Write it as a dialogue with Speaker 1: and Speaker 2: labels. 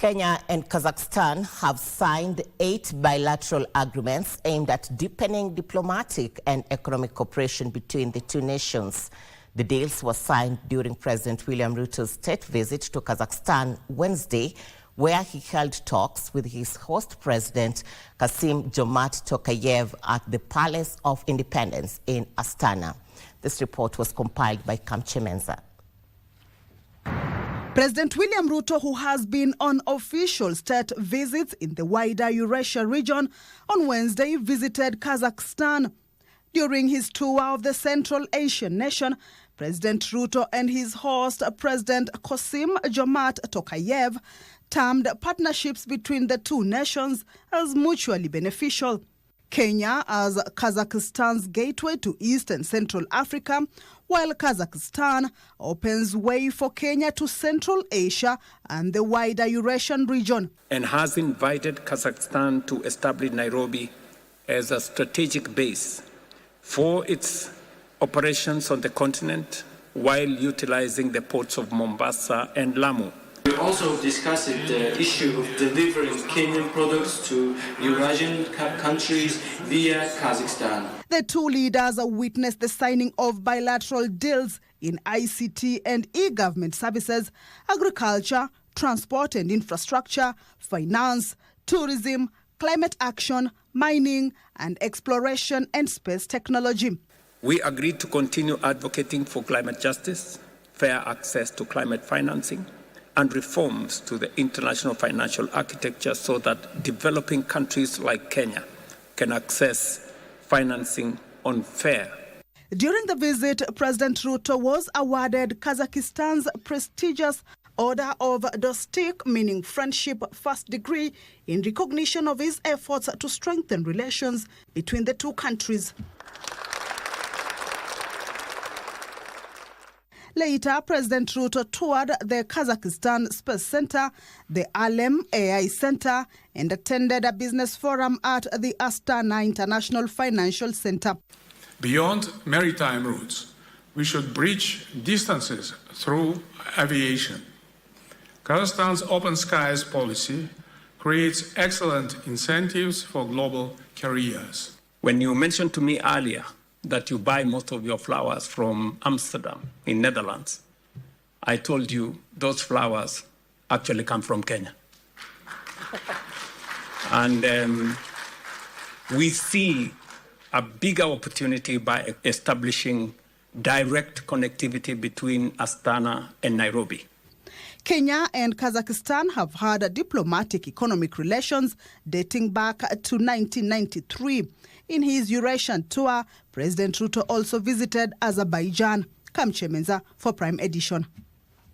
Speaker 1: Kenya and Kazakhstan have signed 8 bilateral agreements aimed at deepening diplomatic and economic cooperation between the two nations. The deals were signed during President William Ruto's state visit to Kazakhstan Wednesday, where he held talks with his host president, Kassym-Jomart Tokayev, at the Palace of Independence in Astana. This report was compiled by Kamche Menza.
Speaker 2: President William Ruto, who has been on official state visits in the wider Eurasia region, on Wednesday visited Kazakhstan. During his tour of the Central Asian nation, President Ruto and his host, President Kassym-Jomart Tokayev, termed partnerships between the two nations as mutually beneficial. Kenya as Kazakhstan's gateway to East and Central Africa, while Kazakhstan opens way for Kenya to Central Asia and the wider Eurasian region.
Speaker 3: And has invited Kazakhstan to establish Nairobi as a strategic base for its operations on the continent while utilizing the ports of Mombasa and Lamu.
Speaker 4: We also discussed the issue of delivering Kenyan products to Eurasian countries via Kazakhstan.
Speaker 2: The two leaders witnessed the signing of bilateral deals in ICT and e-government services, agriculture, transport and infrastructure, finance, tourism, climate action, mining, and exploration and space technology.
Speaker 3: We agreed to continue advocating for climate justice, fair access to climate financing, and reforms to the international financial architecture so that developing countries like Kenya can access financing on fair.
Speaker 2: During the visit, President Ruto was awarded Kazakhstan's prestigious Order of Dostyk, meaning Friendship First Degree, in recognition of his efforts to strengthen relations between the two countries. Later, President Ruto toured the Kazakhstan Space Center, the Alem AI Center, and attended a business forum at the Astana International Financial Center.
Speaker 5: Beyond maritime routes, we should bridge distances through aviation. Kazakhstan's open skies policy creates excellent incentives for global careers.
Speaker 3: When you mentioned to me earlier that you buy most of your flowers from Amsterdam in Netherlands, I told you those flowers actually come from Kenya. And we see a bigger opportunity by establishing direct connectivity between Astana and Nairobi.
Speaker 2: Kenya and Kazakhstan have had diplomatic economic relations dating back to 1993. In his Eurasian tour, President Ruto also visited Azerbaijan. Kamche Menza for Prime Edition.